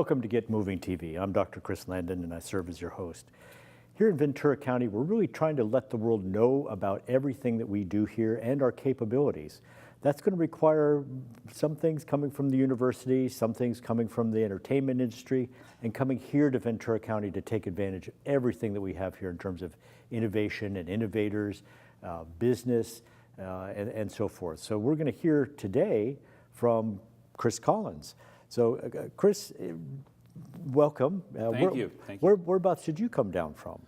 Welcome to Get Moving TV. I'm Dr. Doc Landon and I serve as your host. Here in Ventura County, we're really trying to let the world know about everything that we do here and our capabilities. That's going to require some things coming from the university, some things coming from the entertainment industry, and coming here to Ventura County to take advantage of everything that we have here in terms of innovation and innovators, business, and so forth. So we're going to hear today from Chris Collins. So, Chris, welcome. Thank you. Whereabouts did you come down from?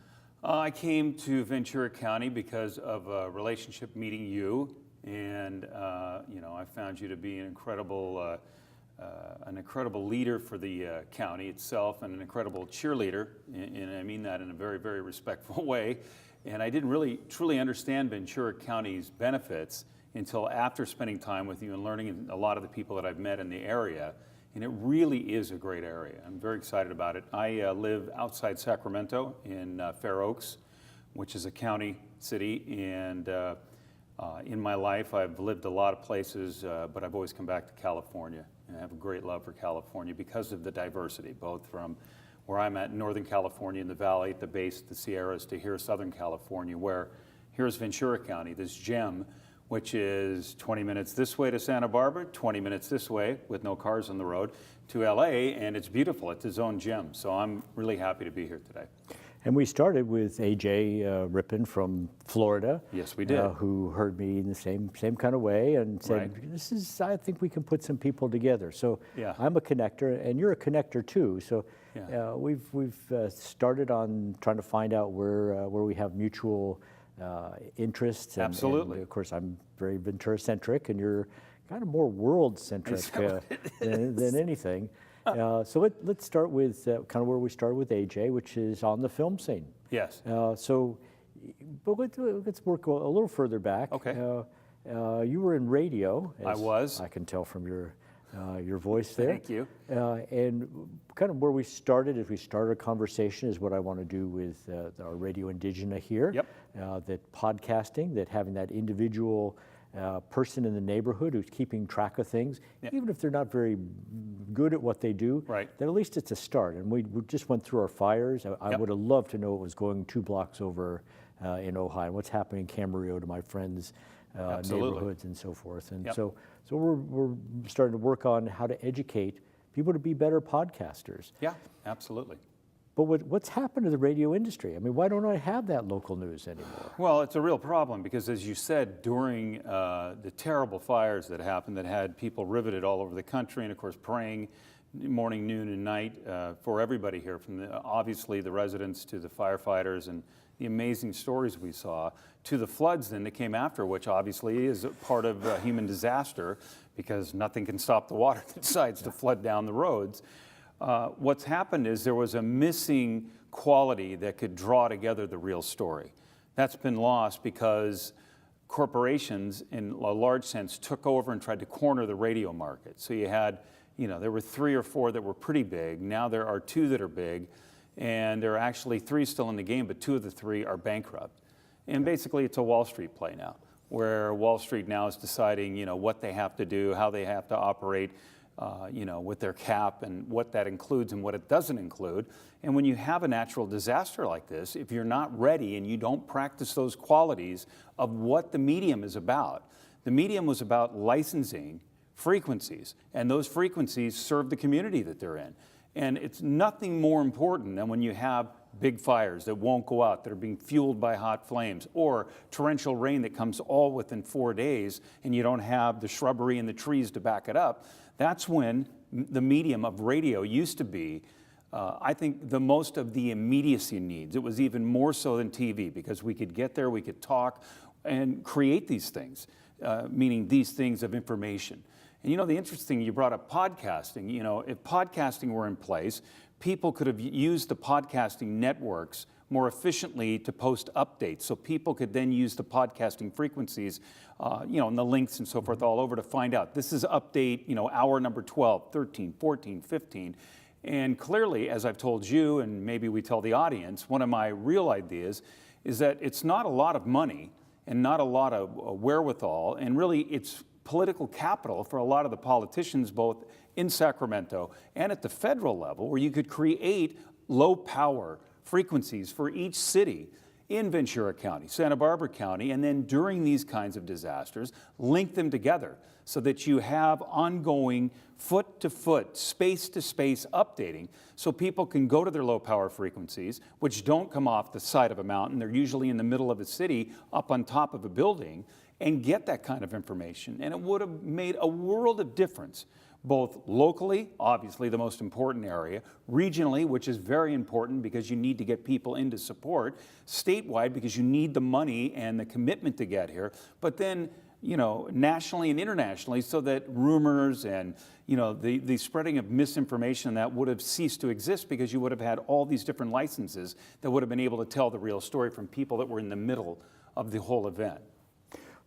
I came to Ventura County because of a relationship meeting you, and I found you to be an incredible leader for the county itself, and an incredible cheerleader, and I mean that in a very, very respectful way. And I didn't really truly understand Ventura County's benefits until after spending time with you and learning a lot of the people that I've met in the area. And it really is a great area. I'm very excited about it. I live outside Sacramento in Fair Oaks, which is a county city. And in my life, I've lived a lot of places, but I've always come back to California. And I have a great love for California because of the diversity, both from where I'm at in Northern California in the valley, at the base of the Sierras, to here, Southern California, where here's Ventura County, this gem, which is 20 minutes this way to Santa Barbara, 20 minutes this way with no cars on the road to LA, and it's beautiful. It's its own gem. So I'm really happy to be here today. And we started with AJ Rippin from Florida. Yes, we did. Who heard me in the same kind of way and said, right. I think we can put some people together. So yeah. I'm a connector, and you're a connector too. So yeah. We've started on trying to find out where we have mutual interests. Absolutely. And of course, I'm very Ventura-centric, and you're kind of more world-centric than anything. So let's start with kind of where we started with AJ, which is on the film scene. Yes. But let's work a little further back. Okay. You were in radio. I was. I can tell from your voice there. Thank you. And kind of where we started, as we started a conversation, is what I want to do with our Radio Indigena here. Yep. That podcasting, that having that individual person in the neighborhood who's keeping track of things, yep. Even if they're not very good at what they do, right. Then at least it's a start. And we just went through our fires. I yep. would have loved to know what was going 2 blocks over in Ojai, and what's happening in Camarillo to my friends' neighborhoods and so forth. And yep. so we're starting to work on how to educate people to be better podcasters. Yeah, absolutely. But what's happened to the radio industry? I mean, why don't I have that local news anymore? Well, it's a real problem because, as you said, during the terrible fires that happened, that had people riveted all over the country, and of course praying morning, noon, and night for everybody here, from obviously the residents to the firefighters, and the amazing stories we saw, to the floods then that came after, which obviously is a part of a human disaster because nothing can stop the water that decides to flood down the roads. What's happened is there was a missing quality that could draw together the real story. That's been lost because corporations, in a large sense, took over and tried to corner the radio market. So you had, there were 3 or 4 that were pretty big. Now there are 2 that are big, and there are actually 3 still in the game, but 2 of the 3 are bankrupt. And basically it's a Wall Street play now, where Wall Street now is deciding, what they have to do, how they have to operate, with their cap, and what that includes and what it doesn't include. And when you have a natural disaster like this, if you're not ready and you don't practice those qualities of what the medium is about, the medium was about licensing frequencies, and those frequencies serve the community that they're in. And it's nothing more important than when you have big fires that won't go out, that are being fueled by hot flames, or torrential rain that comes all within 4 days, and you don't have the shrubbery and the trees to back it up. That's when the medium of radio used to be, I think, the most of the immediacy needs. It was even more so than TV, because we could get there, we could talk and create these things, meaning these things of information. And the interesting, you brought up podcasting. If podcasting were in place, people could have used the podcasting networks more efficiently to post updates. So people could then use the podcasting frequencies, and the links and so forth all over to find out. This is update, hour number 12, 13, 14, 15. And clearly, as I've told you, and maybe we tell the audience, one of my real ideas is that it's not a lot of money and not a lot of wherewithal, and really it's political capital for a lot of the politicians, both in Sacramento and at the federal level, where you could create low power frequencies for each city in Ventura County, Santa Barbara County, and then during these kinds of disasters, link them together so that you have ongoing foot-to-foot, space-to-space updating so people can go to their low-power frequencies, which don't come off the side of a mountain. They're usually in the middle of a city, up on top of a building, and get that kind of information. And it would have made a world of difference, both locally, obviously the most important area, regionally, which is very important because you need to get people into support, statewide because you need the money and the commitment to get here, but then, you know, nationally and internationally, so that rumors and, you know, the spreading of misinformation that would have ceased to exist because you would have had all these different licenses that would have been able to tell the real story from people that were in the middle of the whole event.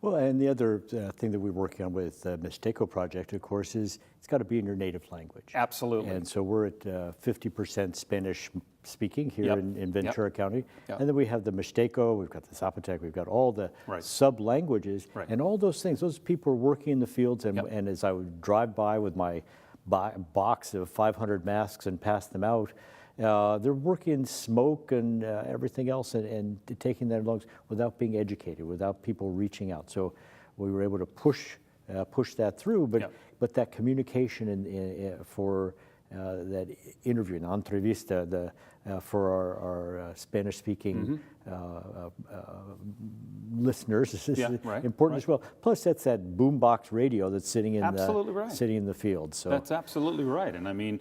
Well, and the other thing that we're working on with the Mixteco project, of course, is it's got to be in your native language. Absolutely. And so we're at 50% Spanish speaking here in Ventura County. Yep. And then we have the Mixteco, we've got the Zapotec, we've got all the sub-languages. Right. And all those things, those people are working in the fields. And as I would drive by with my box of 500 masks and pass them out, they're working smoke and everything else and taking their lungs without being educated, without people reaching out. So we were able to push that through, but that communication for that interview, an entrevista, for our Spanish-speaking listeners is important as well. Plus, that's that boombox radio that's sitting in sitting in the field. So that's absolutely right, and I mean.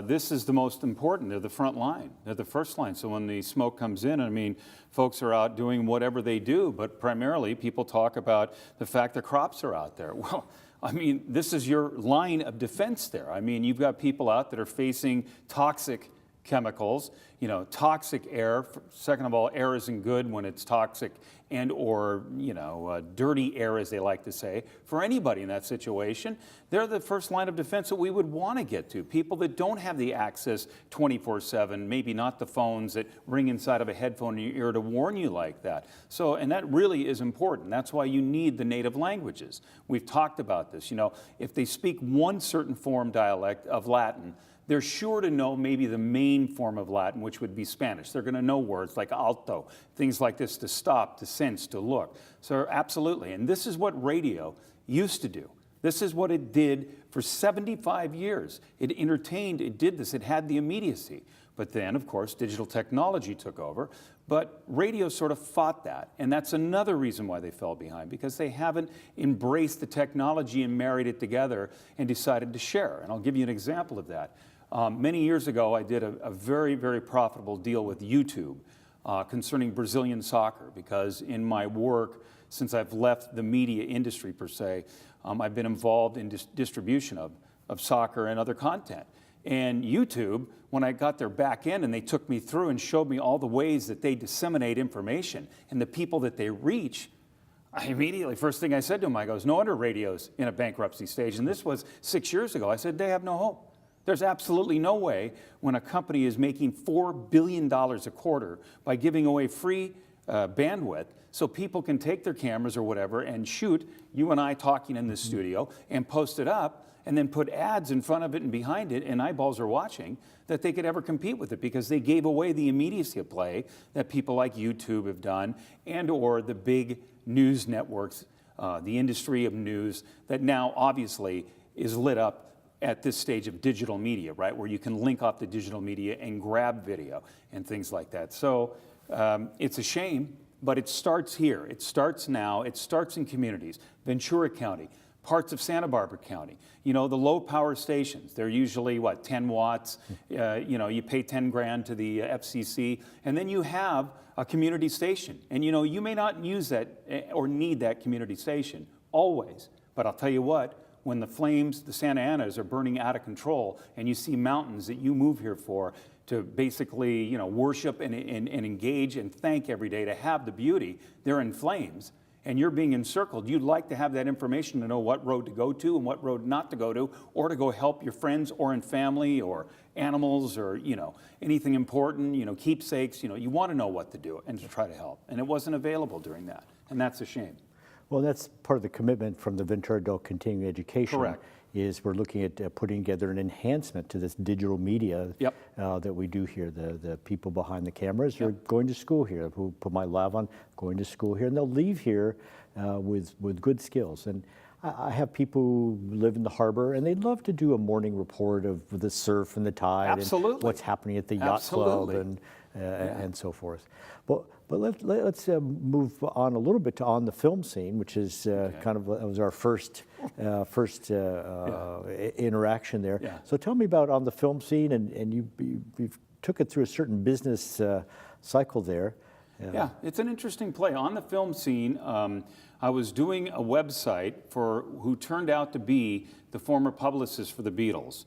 This is the most important. They're the front line. They're the first line. So when the smoke comes in, I mean, folks are out doing whatever they do, but primarily people talk about the fact the crops are out there. Well, I mean, this is your line of defense there. I mean, you've got people out that are facing toxic chemicals, you know, toxic air. Second of all, air isn't good when it's toxic and or, you know, dirty air, as they like to say. For anybody in that situation, they're the first line of defense that we would want to get to. People that don't have the access 24/7, maybe not the phones that ring inside of a headphone in your ear to warn you like that. So, and that really is important. That's why you need the native languages. We've talked about this. You know, if they speak one certain form dialect of Latin, they're sure to know maybe the main form of Latin, which would be Spanish. They're going to know words like alto, things like this, to stop, to sense, to look. So absolutely. And this is what radio used to do. This is what it did for 75 years. It entertained, it did this, it had the immediacy. But then, of course, digital technology took over. But radio sort of fought that. And that's another reason why they fell behind, because they haven't embraced the technology and married it together and decided to share. And I'll give you an example of that. Many years ago, I did a very, very profitable deal with YouTube concerning Brazilian soccer, because in my work, since I've left the media industry per se, I've been involved in distribution of soccer and other content. And YouTube, when I got their back end and they took me through and showed me all the ways that they disseminate information and the people that they reach, I immediately, first thing I said to them, I goes, no wonder radio's in a bankruptcy stage. And this was 6 years ago. I said, they have no hope. There's absolutely no way when a company is making $4 billion a quarter by giving away free bandwidth so people can take their cameras or whatever and shoot you and I talking in this studio and post it up and then put ads in front of it and behind it and eyeballs are watching, that they could ever compete with it, because they gave away the immediacy of play that people like YouTube have done and or the big news networks, the industry of news that now obviously is lit up at this stage of digital media, right, where you can link off the digital media and grab video and things like that. So it's a shame, but it starts here. It starts now. It starts in communities. Ventura County, parts of Santa Barbara County. You know, the low power stations, they're usually, what, 10 watts? You know, you pay 10 grand to the FCC, and then you have a community station. And, you know, you may not use that or need that community station always, but I'll tell you what, when the flames, the Santa Anas, are burning out of control, and you see mountains that you move here for to basically, you know, worship and engage and thank every day to have the beauty, they're in flames, and you're being encircled, you'd like to have that information to know what road to go to and what road not to go to, or to go help your friends or in family or animals or, you know, anything important, you know, keepsakes, you know, you want to know what to do and to try to help. And it wasn't available during that, and that's a shame. Well, that's part of the commitment from the Ventura Adult Continuing Education. Correct. Is we're looking at putting together an enhancement to this digital media Yep. that we do here. The people behind the cameras are going to school here, who put my lav on, going to school here, and they'll leave here with good skills. And I have people who live in the harbor, and they'd love to do a morning report of the surf and the tide Absolutely. and what's happening at the yacht club and so forth. But let's move on a little bit to on the film scene, which is kind of was our first interaction there. Yeah. So tell me about on the film scene, and you took it through a certain business cycle there. Yeah, it's an interesting play. On the film scene, I was doing a website for who turned out to be the former publicist for the Beatles.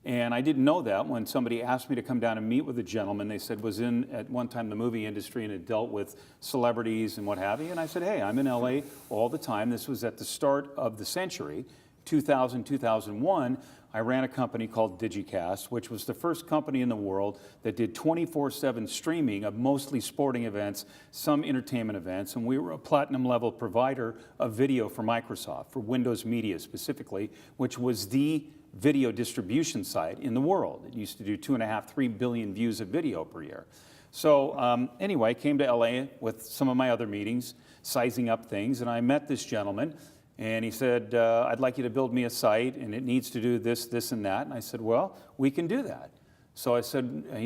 And I didn't know that when somebody asked me to come down and meet with a gentleman. They said was in at one time the movie industry and had dealt with celebrities and what have you. And I said, hey, I'm in LA all the time. This was at the start of the century, 2000, 2001. I ran a company called Digicast, which was the first company in the world that did 24/7 streaming of mostly sporting events, some entertainment events, and we were a platinum level provider of video for Microsoft, for Windows Media specifically, which was the video distribution site in the world. It used to do 2.5, 3 billion views of video per year. So anyway, I came to LA with some of my other meetings, sizing up things, and I met this gentleman, and he said, I'd like you to build me a site, and it needs to do this, this, and that. And I said, well, we can do that. So he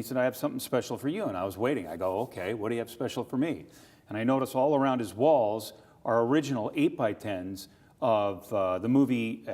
said, I have something special for you. And I was waiting. I go, okay, what do you have special for me? And I noticed all around his walls are original 8x10s of the movie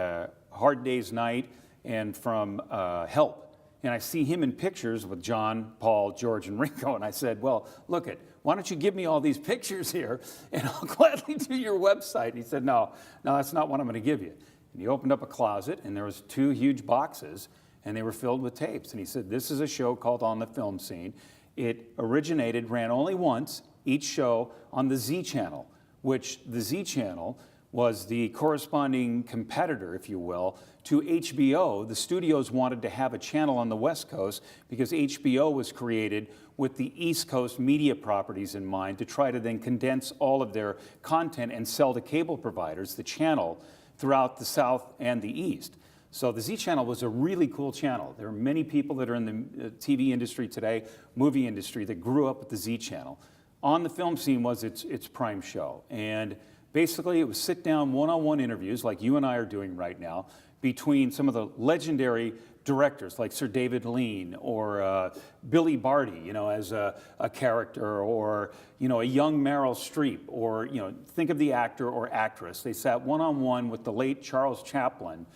Hard Day's Night and from Help. And I see him in pictures with John, Paul, George, and Ringo. And I said, well, look it, why don't you give me all these pictures here and I'll gladly do your website. And he said, no, that's not what I'm going to give you. And he opened up a closet and there was 2 huge boxes and they were filled with tapes. And he said, this is a show called On the Film Scene. It originated, ran only once, each show on the Z Channel, which the Z Channel was the corresponding competitor, if you will, to HBO. The studios wanted to have a channel on the West Coast because HBO was created with the East Coast media properties in mind to try to then condense all of their content and sell to cable providers the channel throughout the South and the East. So the Z Channel was a really cool channel. There are many people that are in the TV industry today, movie industry, that grew up with the Z Channel. On the Film Scene was its prime show. And basically, it was sit-down, one-on-one interviews like you and I are doing right now between some of the legendary directors like Sir David Lean or Billy Barty, as a character, or, a young Meryl Streep, or, think of the actor or actress. They sat one-on-one with the late Charles Chaplin,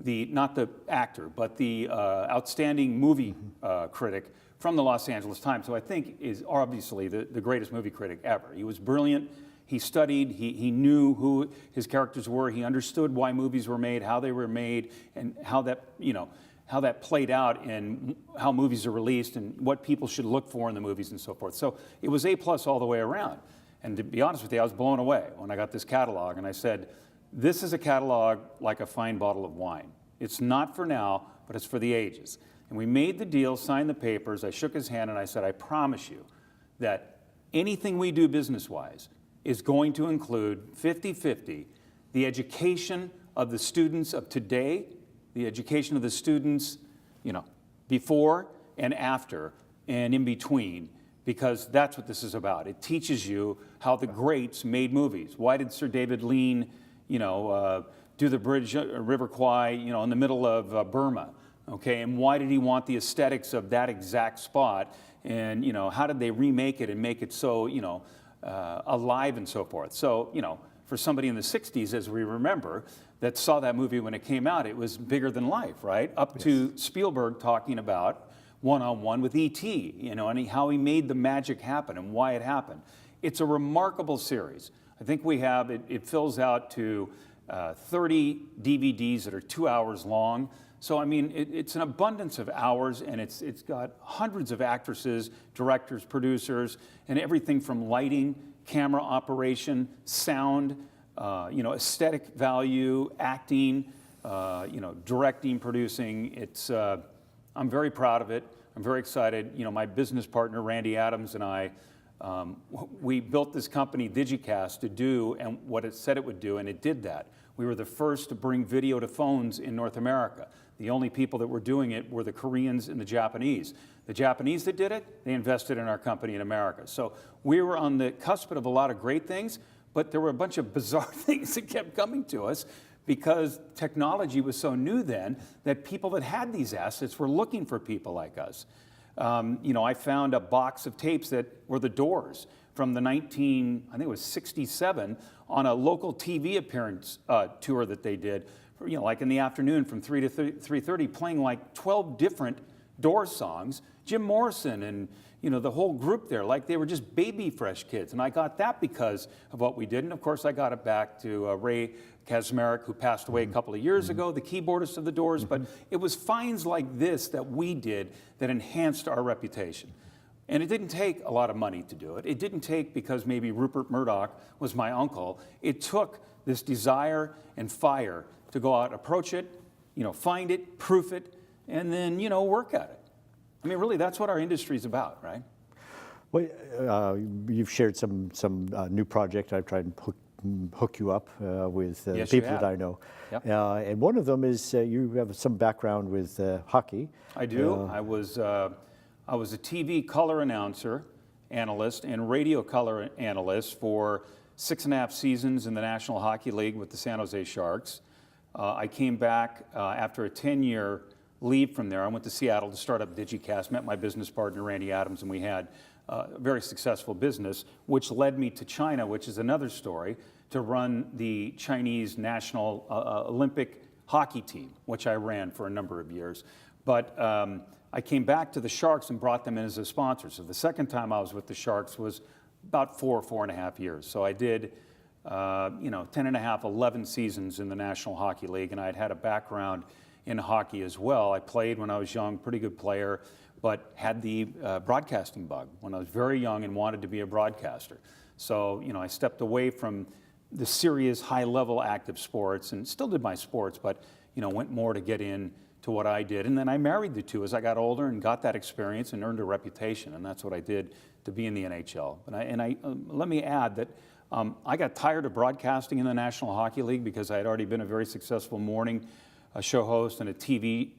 not the actor, but the outstanding movie critic from the Los Angeles Times, who I think is obviously the greatest movie critic ever. He was brilliant. He studied, he knew who his characters were, he understood why movies were made, how they were made, and how that played out in how movies are released and what people should look for in the movies and so forth. So it was A+ all the way around. And to be honest with you, I was blown away when I got this catalog and I said, this is a catalog like a fine bottle of wine. It's not for now, but it's for the ages. And we made the deal, signed the papers, I shook his hand and I said, I promise you that anything we do business-wise is going to include 50-50 the education of the students of today, the education of the students, before and after and in between, because that's what this is about. It teaches you how the greats made movies. Why did Sir David Lean, do the bridge, River Kwai, in the middle of Burma? Okay, and why did he want the aesthetics of that exact spot? And, how did they remake it and make it so, alive and so forth. So, for somebody in the 60s, as we remember, that saw that movie when it came out, it was bigger than life, right? Up to Spielberg talking about one-on-one with E.T., and how he made the magic happen and why it happened. It's a remarkable series. I think we have, it fills out to 30 DVDs that are 2 hours long. So, I mean, it's an abundance of hours, and it's got hundreds of actresses, directors, producers, and everything from lighting, camera operation, sound, aesthetic value, acting, directing, producing. I'm very proud of it. I'm very excited. My business partner, Randy Adams, and I We built this company, Digicast, to do and what it said it would do, and it did that. We were the first to bring video to phones in North America. The only people that were doing it were the Koreans and the Japanese. The Japanese that did it, they invested in our company in America. So we were on the cusp of a lot of great things, but there were a bunch of bizarre things that kept coming to us because technology was so new then that people that had these assets were looking for people like us. I found a box of tapes that were the Doors from the I think it was 67, on a local TV appearance tour that they did, like in the afternoon from 3 to 3:30, playing like 12 different Doors songs, Jim Morrison and the whole group there, like they were just baby fresh kids. And I got that because of what we did. And of course, I got it back to Ray Kaczmarek, who passed away a couple of years ago, the keyboardist of the Doors. But it was finds like this that we did that enhanced our reputation. And it didn't take a lot of money to do it. It didn't take because maybe Rupert Murdoch was my uncle. It took this desire and fire to go out, approach it, find it, proof it, and then, work at it. I mean, really, that's what our industry is about, right? Well, you've shared some new project. I've tried and hook you up with Yes, people you have. that I know. Yep. And one of them is you have some background with hockey. I do. I was a TV color announcer, analyst, and radio color analyst for 6.5 seasons in the National Hockey League with the San Jose Sharks. I came back after a 10-year leave from there. I went to Seattle to start up Digicast, met my business partner, Randy Adams, and we had a very successful business, which led me to China, which is another story, to run the Chinese national Olympic hockey team, which I ran for a number of years. But I came back to the Sharks and brought them in as a sponsor. So the second time I was with the Sharks was about 4.5 years. So I did 10.5, 11 seasons in the National Hockey League, and I'd had a background in hockey as well. I played when I was young, pretty good player, but had the broadcasting bug when I was very young and wanted to be a broadcaster. So, I stepped away from the serious high-level active sports and still did my sports, but, went more to get in to what I did. And then I married the two as I got older and got that experience and earned a reputation, and that's what I did to be in the NHL. Let me add that I got tired of broadcasting in the National Hockey League because I had already been a very successful morning show host and a TV,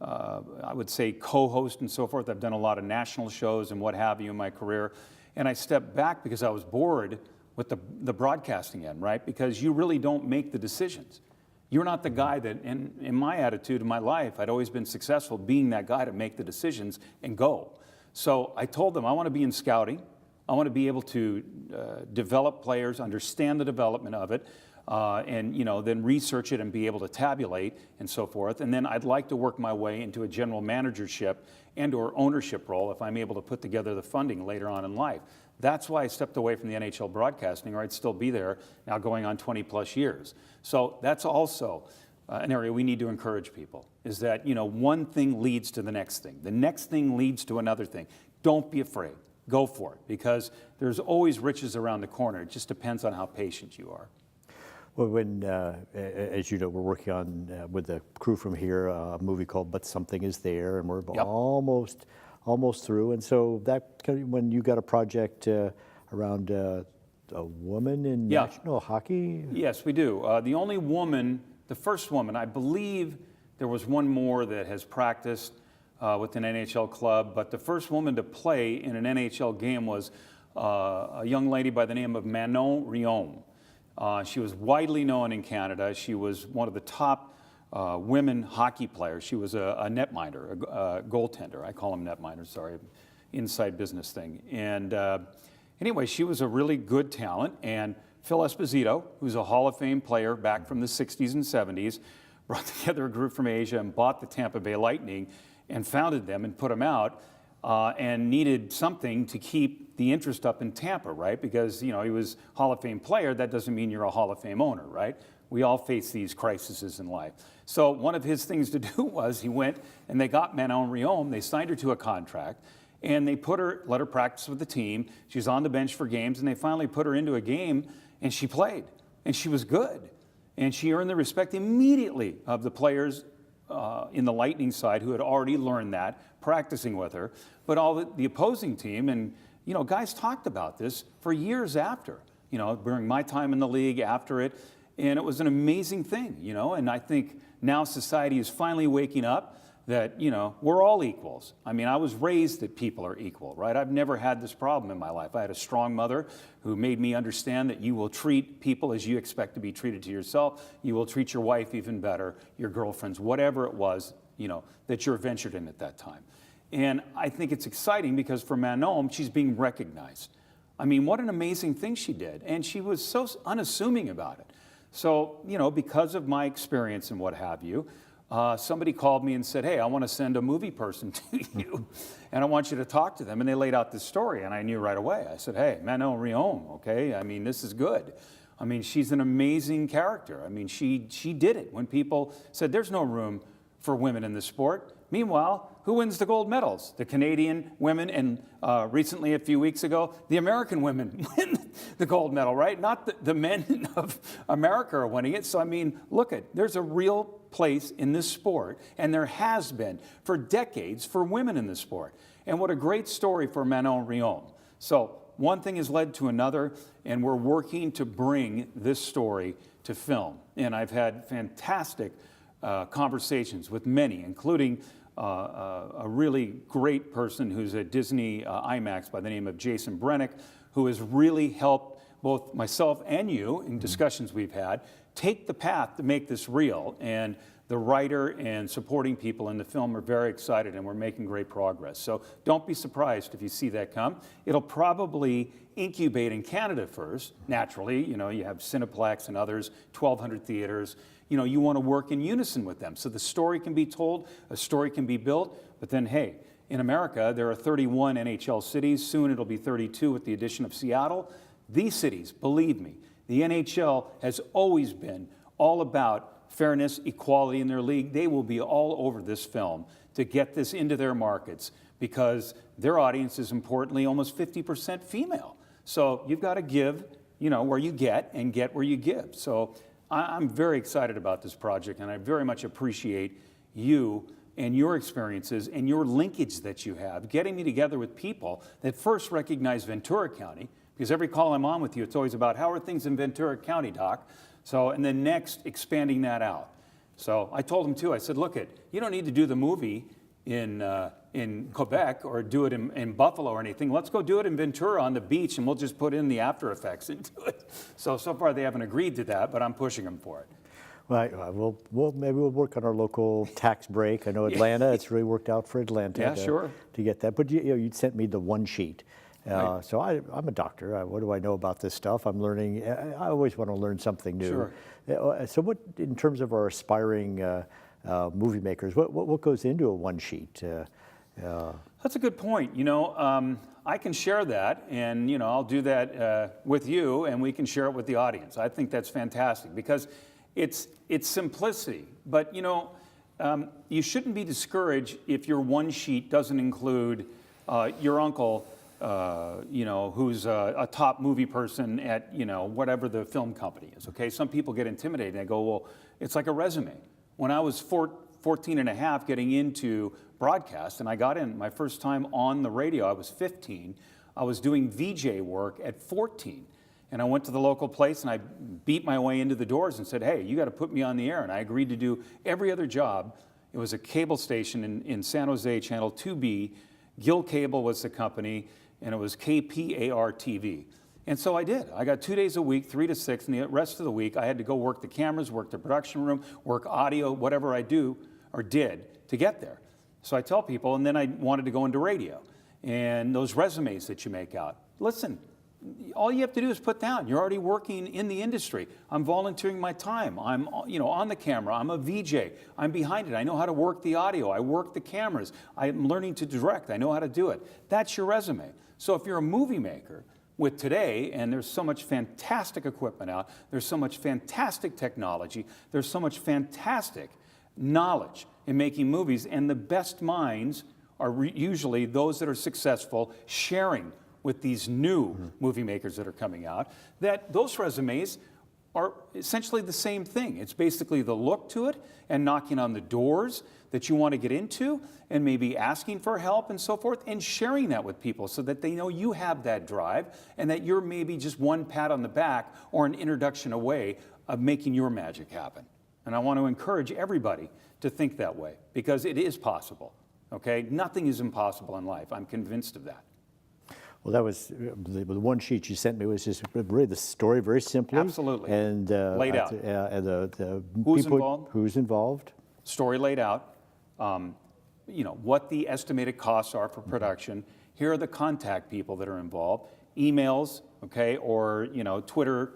I would say, co-host and so forth. I've done a lot of national shows and what have you in my career. And I stepped back because I was bored with the broadcasting end, right? Because you really don't make the decisions. You're not the guy that, in my attitude in my life, I'd always been successful being that guy to make the decisions and go. So I told them I want to be in scouting. I want to be able to develop players, understand the development of it, and then research it and be able to tabulate and so forth. And then I'd like to work my way into a general managership and/or ownership role if I'm able to put together the funding later on in life. That's why I stepped away from the NHL broadcasting, or I'd still be there now going on 20 plus years. So that's also an area we need to encourage people, is that one thing leads to the next thing. The next thing leads to another thing. Don't be afraid. Go for it, because there's always riches around the corner. It just depends on how patient you are. Well, when, as you know, we're working on, with the crew from here, a movie called But Something Is There, and we're Yep. almost through. And so that, when you got a project around a woman in Yeah. national hockey? Yes, we do. The only woman, the first woman, I believe there was one more that has practiced with an NHL club, but the first woman to play in an NHL game was a young lady by the name of Manon Rhéaume. She was widely known in Canada. She was one of the top women hockey players. She was a netminder, a goaltender. I call them netminders, sorry, inside business thing. And anyway, she was a really good talent. And Phil Esposito, who's a Hall of Fame player back from the 60s and 70s, brought together a group from Asia and bought the Tampa Bay Lightning and founded them and put them out, and needed something to keep the interest up in Tampa, right? Because, he was Hall of Fame player. That doesn't mean you're a Hall of Fame owner, right? We all face these crises in life. So one of his things to do was he went and they got Manon Rhéaume. They signed her to a contract, and they let her practice with the team. She's on the bench for games, and they finally put her into a game, and she played, and she was good. And she earned the respect immediately of the players in the Lightning side who had already learned that, practicing with her. But all the opposing team, and you know, guys talked about this for years after, you know, during my time in the league, after it, and it was an amazing thing, you know, and I think now society is finally waking up that, you know, we're all equals. I mean, I was raised that people are equal, right? I've never had this problem in my life. I had a strong mother who made me understand that you will treat people as you expect to be treated to yourself. You will treat your wife even better, your girlfriends, whatever it was, you know, that you're ventured in at that time. And I think it's exciting because for Manon, she's being recognized. I mean, what an amazing thing she did. And she was so unassuming about it. So, you know, because of my experience and what have you, somebody called me and said, hey, I want to send a movie person to you, and I want you to talk to them. And they laid out this story, and I knew right away. I said, hey, Manon Riom, okay? I mean, this is good. I mean, she's an amazing character. I mean, she did it when people said there's no room for women in the sport. Meanwhile, who wins the gold medals? The Canadian women, and recently, a few weeks ago, the American women win the gold medal, right? Not the men of America are winning it. So, I mean, look there's a real place in this sport, and there has been for decades for women in the sport. And what a great story for Manon Riom. So, one thing has led to another, and we're working to bring this story to film. And I've had fantastic conversations with many, including a really great person who's at Disney IMAX by the name of Jason Brennick, who has really helped both myself and you in discussions we've had take the path to make this real. And the writer and supporting people in the film are very excited, and we're making great progress. So don't be surprised if you see that come. It'll probably incubate in Canada first, naturally. You know, you have Cineplex and others, 1,200 theaters. You know, you want to work in unison with them. So the story can be told, a story can be built, but then, hey, in America, there are 31 NHL cities. Soon it'll be 32 with the addition of Seattle. These cities, believe me, the NHL has always been all about fairness, equality in their league. They will be all over this film to get this into their markets because their audience is importantly almost 50% female. So you've got to give, you know, where you get and get where you give. So I'm very excited about this project, and I very much appreciate you and your experiences and your linkage that you have, getting me together with people that first recognize Ventura County, because every call I'm on with you, it's always about how are things in Ventura County, Doc? So, and then next, expanding that out. So I told him too, I said, look, you don't need to do the movie in Quebec or do it in Buffalo or anything. Let's go do it in Ventura on the beach, and we'll just put in the after effects into it. So far they haven't agreed to that, but I'm pushing them for it. Well, maybe we'll work on our local tax break. I know Atlanta, it's really worked out for Atlanta to get that. But you'd sent me the one sheet. Right. So I'm a doctor. What do I know about this stuff? I'm learning. I always want to learn something new. Sure. So what, in terms of our aspiring movie makers, what goes into a one sheet? That's a good point. You know, I can share that, and you know, I'll do that with you, and we can share it with the audience. I think that's fantastic because it's simplicity. But you know, you shouldn't be discouraged if your one sheet doesn't include your uncle. You know, who's a top movie person at, you know, whatever the film company is, okay? Some people get intimidated and they go, well, it's like a resume. When I was 14 and a half getting into broadcast, and I got in my first time on the radio, I was 15. I was doing VJ work at 14. And I went to the local place and I beat my way into the doors and said, hey, you got to put me on the air. And I agreed to do every other job. It was a cable station in San Jose, Channel 2B. Gill Cable was the company, and it was KPAR TV. And so I did. I got 2 days a week, 3 to 6, and the rest of the week I had to go work the cameras, work the production room, work audio, whatever I do or did to get there. So I tell people, and then I wanted to go into radio. And those resumes that you make out, listen, all you have to do is put down, you're already working in the industry. I'm volunteering my time. I'm, you know, on the camera. I'm a VJ. I'm behind it. I know how to work the audio. I work the cameras. I'm learning to direct. I know how to do it. That's your resume. So if you're a movie maker with today, and there's so much fantastic equipment out, there's so much fantastic technology, there's so much fantastic knowledge in making movies, and the best minds are usually those that are successful sharing with these new movie makers that are coming out, that those resumes are essentially the same thing. It's basically the look to it and knocking on the doors that you want to get into and maybe asking for help and so forth and sharing that with people so that they know you have that drive and that you're maybe just one pat on the back or an introduction away of making your magic happen. And I want to encourage everybody to think that way because it is possible, okay? Nothing is impossible in life. I'm convinced of that. Well, that was the one sheet you sent me was just really the story very simply. Absolutely. And laid out. And the Who's people, involved? Who's involved? Story laid out. You know, what the estimated costs are for production. Here are the contact people that are involved. Emails, okay, or, you know, Twitter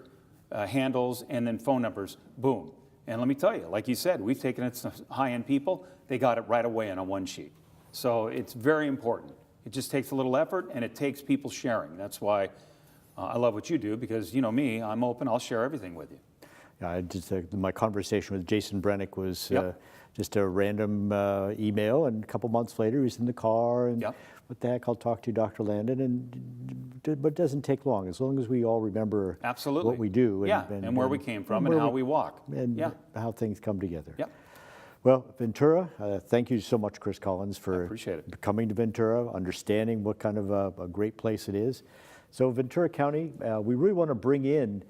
handles, and then phone numbers. Boom. And let me tell you, like you said, we've taken it to high-end people. They got it right away on a one sheet. So it's very important. It just takes a little effort, and it takes people sharing. That's why I love what you do, because you know me, I'm open, I'll share everything with you. Yeah, my conversation with Jason Brennick was Yep. just a random email, and a couple months later, he was in the car, and Yep. what the heck, I'll talk to you, Dr. Landon, but it doesn't take long, as long as we all remember Absolutely. what we do. And where we came from and how we walk. And yeah. how things come together. Yep. Well, Ventura, thank you so much, Chris Collins, for appreciate it. coming to Ventura, understanding what kind of a great place it is. So Ventura County, we really want to bring in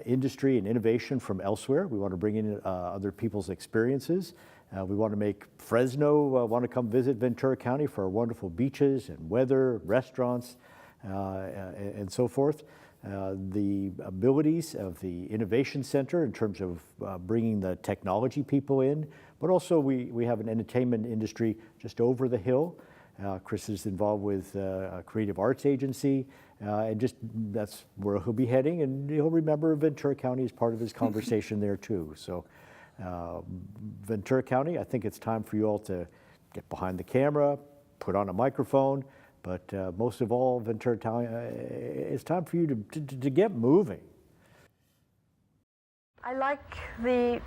industry and innovation from elsewhere. We want to bring in other people's experiences. We want to make Fresno want to come visit Ventura County for our wonderful beaches and weather, restaurants, and so forth. The abilities of the Innovation Center in terms of bringing the technology people in, but also we have an entertainment industry just over the hill. Chris is involved with a creative arts agency, and just that's where he'll be heading, and he'll remember Ventura County as part of his conversation there too. So Ventura County, I think it's time for you all to get behind the camera, put on a microphone, but most of all, Ventura County, it's time for you to get moving. I like the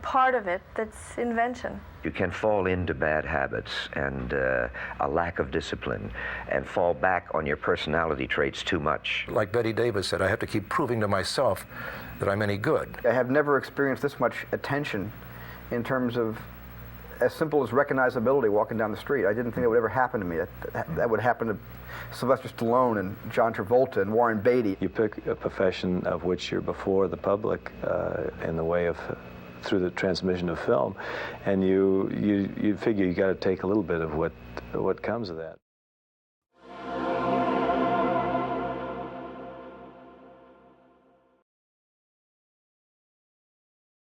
part of it that's invention. You can fall into bad habits and a lack of discipline and fall back on your personality traits too much. Like Betty Davis said, I have to keep proving to myself that I'm any good. I have never experienced this much attention in terms of as simple as recognizability walking down the street. I didn't think that would ever happen to me. That would happen to Sylvester Stallone and John Travolta and Warren Beatty. You pick a profession of which you're before the public in the way of through the transmission of film, and you figure you got to take a little bit of what comes of that.